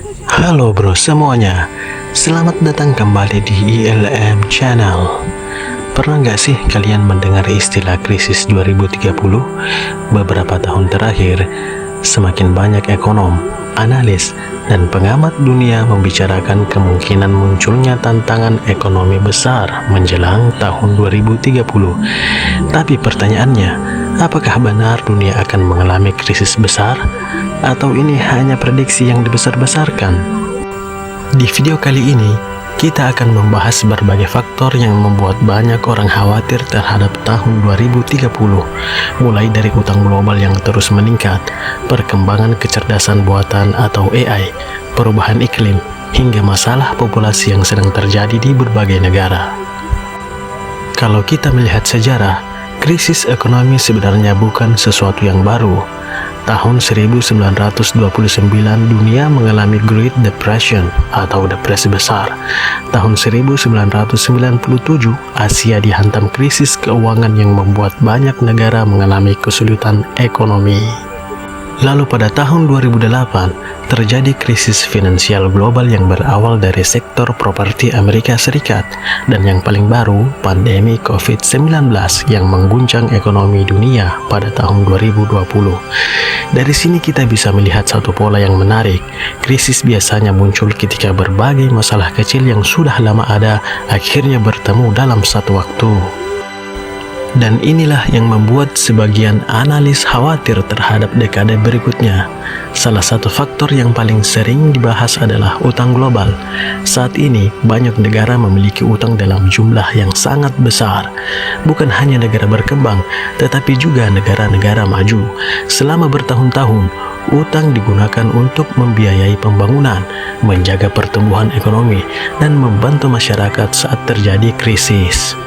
Halo bro semuanya, selamat datang kembali di ILM Channel. Pernah nggak sih kalian mendengar istilah krisis 2030? Beberapa tahun terakhir, semakin banyak ekonom, analis, dan pengamat dunia membicarakan kemungkinan munculnya tantangan ekonomi besar menjelang tahun 2030. Tapi pertanyaannya, apakah benar dunia akan mengalami krisis besar? Atau ini hanya prediksi yang dibesar-besarkan? Di video kali ini, kita akan membahas berbagai faktor yang membuat banyak orang khawatir terhadap tahun 2030, mulai dari utang global yang terus meningkat, perkembangan kecerdasan buatan atau AI, perubahan iklim, hingga masalah populasi yang sedang terjadi di berbagai negara. Kalau kita melihat sejarah, krisis ekonomi sebenarnya bukan sesuatu yang baru. Tahun 1929 dunia mengalami Great Depression atau depresi besar. Tahun 1997 Asia dihantam krisis keuangan yang membuat banyak negara mengalami kesulitan ekonomi. Lalu pada tahun 2008 terjadi krisis finansial global yang berawal dari sektor properti Amerika Serikat, dan yang paling baru pandemi COVID-19 yang mengguncang ekonomi dunia pada tahun 2020. Dari sini kita bisa melihat satu pola yang menarik. Krisis biasanya muncul ketika berbagai masalah kecil yang sudah lama ada akhirnya bertemu dalam satu waktu. Dan inilah yang membuat sebagian analis khawatir terhadap dekade berikutnya. Salah satu faktor yang paling sering dibahas adalah utang global. Saat ini, banyak negara memiliki utang dalam jumlah yang sangat besar. Bukan hanya negara berkembang, tetapi juga negara-negara maju. Selama bertahun-tahun, utang digunakan untuk membiayai pembangunan, menjaga pertumbuhan ekonomi, dan membantu masyarakat saat terjadi krisis.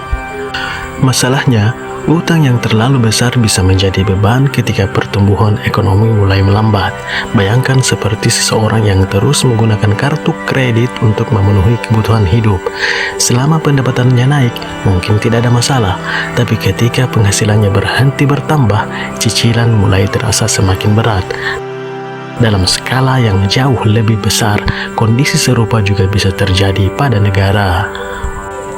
Masalahnya, utang yang terlalu besar bisa menjadi beban ketika pertumbuhan ekonomi mulai melambat. Bayangkan seperti seseorang yang terus menggunakan kartu kredit untuk memenuhi kebutuhan hidup. Selama pendapatannya naik, mungkin tidak ada masalah. Tapi ketika penghasilannya berhenti bertambah, cicilan mulai terasa semakin berat. Dalam skala yang jauh lebih besar, kondisi serupa juga bisa terjadi pada negara.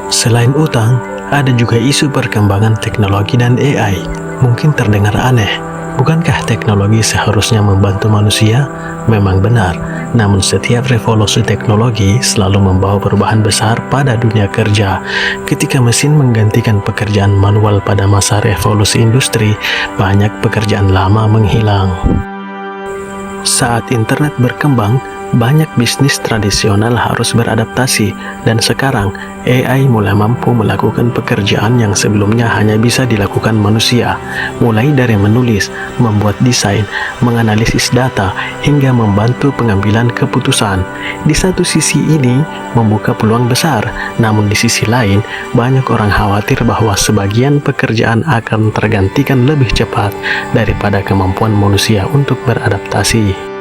Selain utang, ada juga isu perkembangan teknologi dan AI. Mungkin terdengar aneh, bukankah teknologi seharusnya membantu manusia? Memang benar, namun setiap revolusi teknologi selalu membawa perubahan besar pada dunia kerja. Ketika mesin menggantikan pekerjaan manual pada masa revolusi industri, banyak pekerjaan lama menghilang. Saat internet berkembang, banyak bisnis tradisional harus beradaptasi, dan sekarang AI mulai mampu melakukan pekerjaan yang sebelumnya hanya bisa dilakukan manusia, mulai dari menulis, membuat desain, menganalisis data, hingga membantu pengambilan keputusan. Di satu sisi ini membuka peluang besar, namun di sisi lain banyak orang khawatir bahwa sebagian pekerjaan akan tergantikan lebih cepat daripada kemampuan manusia untuk beradaptasi.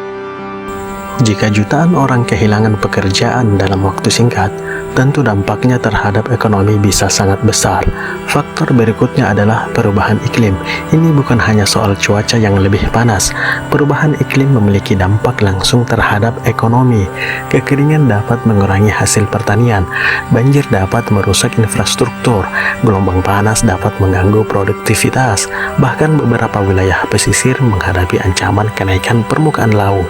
Jika jutaan orang kehilangan pekerjaan dalam waktu singkat, tentu dampaknya terhadap ekonomi bisa sangat besar. Faktor berikutnya adalah perubahan iklim. Ini bukan hanya soal cuaca yang lebih panas. Perubahan iklim memiliki dampak langsung terhadap ekonomi. Kekeringan dapat mengurangi hasil pertanian, banjir dapat merusak infrastruktur, gelombang panas dapat mengganggu produktivitas, bahkan beberapa wilayah pesisir menghadapi ancaman kenaikan permukaan laut.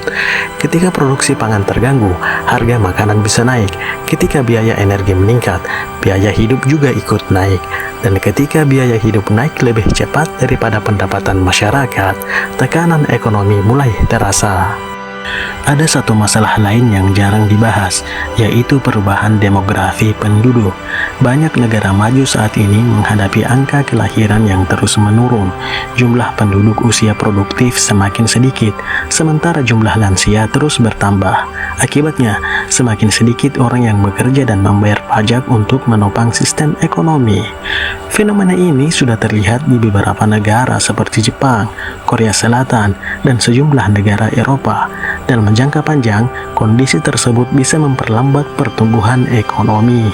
Ketika produksi pangan terganggu, harga makanan bisa naik. Ketika biaya energi meningkat, biaya hidup juga ikut naik. Dan ketika biaya hidup naik lebih cepat daripada pendapatan masyarakat, tekanan ekonomi mulai terasa. Ada satu masalah lain yang jarang dibahas, yaitu perubahan demografi penduduk. Banyak negara maju saat ini menghadapi angka kelahiran yang terus menurun. Jumlah penduduk usia produktif semakin sedikit, sementara jumlah lansia terus bertambah. Akibatnya, semakin sedikit orang yang bekerja dan membayar pajak untuk menopang sistem ekonomi. Fenomena ini sudah terlihat di beberapa negara seperti Jepang, Korea Selatan, dan sejumlah negara Eropa. Dalam jangka panjang, kondisi tersebut bisa memperlambat pertumbuhan ekonomi.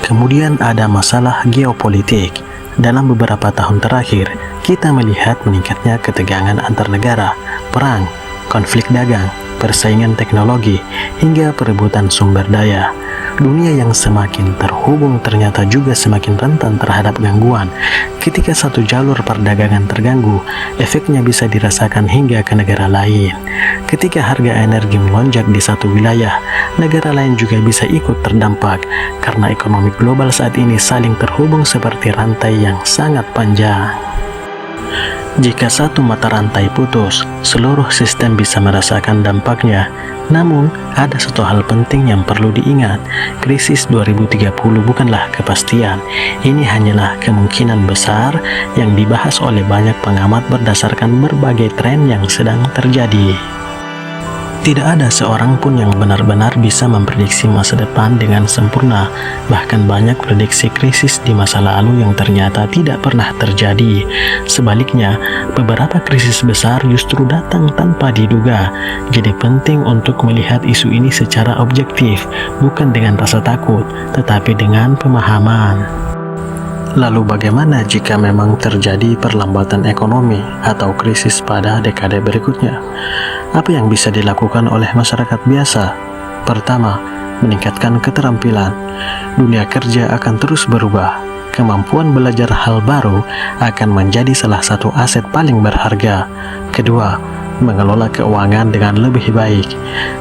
Kemudian ada masalah geopolitik. Dalam beberapa tahun terakhir, kita melihat meningkatnya ketegangan antar negara, perang, konflik dagang, persaingan teknologi hingga perebutan sumber daya. Dunia yang semakin terhubung ternyata juga semakin rentan terhadap gangguan. Ketika satu jalur perdagangan terganggu, efeknya bisa dirasakan hingga ke negara lain. Ketika harga energi melonjak di satu wilayah, negara lain juga bisa ikut terdampak karena ekonomi global saat ini saling terhubung seperti rantai yang sangat panjang. Jika satu mata rantai putus, seluruh sistem bisa merasakan dampaknya. Namun, ada satu hal penting yang perlu diingat. Krisis 2030 bukanlah kepastian. Ini hanyalah kemungkinan besar yang dibahas oleh banyak pengamat berdasarkan berbagai tren yang sedang terjadi. Tidak ada seorang pun yang benar-benar bisa memprediksi masa depan dengan sempurna. Bahkan banyak prediksi krisis di masa lalu yang ternyata tidak pernah terjadi. Sebaliknya, beberapa krisis besar justru datang tanpa diduga. Jadi penting untuk melihat isu ini secara objektif, bukan dengan rasa takut, tetapi dengan pemahaman. Lalu bagaimana jika memang terjadi perlambatan ekonomi atau krisis pada dekade berikutnya? Apa yang bisa dilakukan oleh masyarakat biasa? Pertama, meningkatkan keterampilan. Dunia kerja akan terus berubah. Kemampuan belajar hal baru akan menjadi salah satu aset paling berharga. Kedua, mengelola keuangan dengan lebih baik.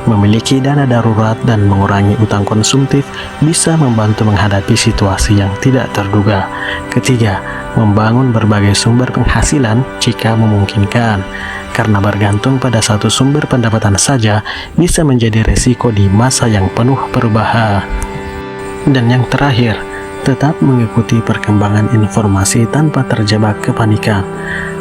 Memiliki dana darurat dan mengurangi utang konsumtif bisa membantu menghadapi situasi yang tidak terduga. Ketiga, membangun berbagai sumber penghasilan jika memungkinkan. Karena bergantung pada satu sumber pendapatan saja bisa menjadi resiko di masa yang penuh perubahan. Dan yang terakhir, tetap mengikuti perkembangan informasi tanpa terjebak kepanikan.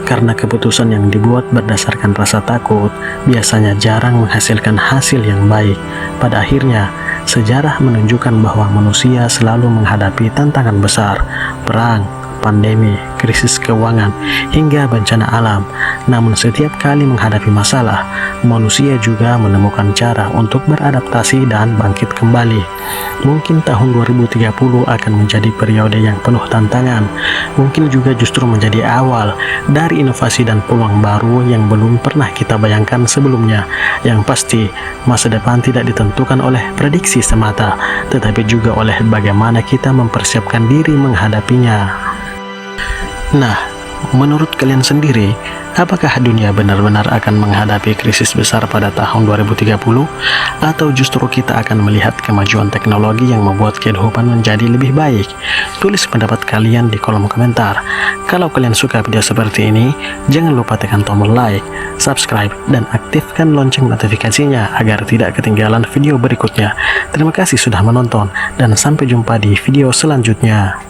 Karena keputusan yang dibuat berdasarkan rasa takut biasanya jarang menghasilkan hasil yang baik. Pada akhirnya, sejarah menunjukkan bahwa manusia selalu menghadapi tantangan besar, perang, pandemi, krisis keuangan, hingga bencana alam. Namun setiap kali menghadapi masalah, manusia juga menemukan cara untuk beradaptasi dan bangkit kembali. Mungkin tahun 2030 akan menjadi periode yang penuh tantangan. Mungkin juga justru menjadi awal dari inovasi dan peluang baru yang belum pernah kita bayangkan sebelumnya. Yang pasti, masa depan tidak ditentukan oleh prediksi semata, tetapi juga oleh bagaimana kita mempersiapkan diri menghadapinya. Nah, menurut kalian sendiri, apakah dunia benar-benar akan menghadapi krisis besar pada tahun 2030? Atau justru kita akan melihat kemajuan teknologi yang membuat kehidupan menjadi lebih baik? Tulis pendapat kalian di kolom komentar. Kalau kalian suka video seperti ini, jangan lupa tekan tombol like, subscribe, dan aktifkan lonceng notifikasinya agar tidak ketinggalan video berikutnya. Terima kasih sudah menonton, dan sampai jumpa di video selanjutnya.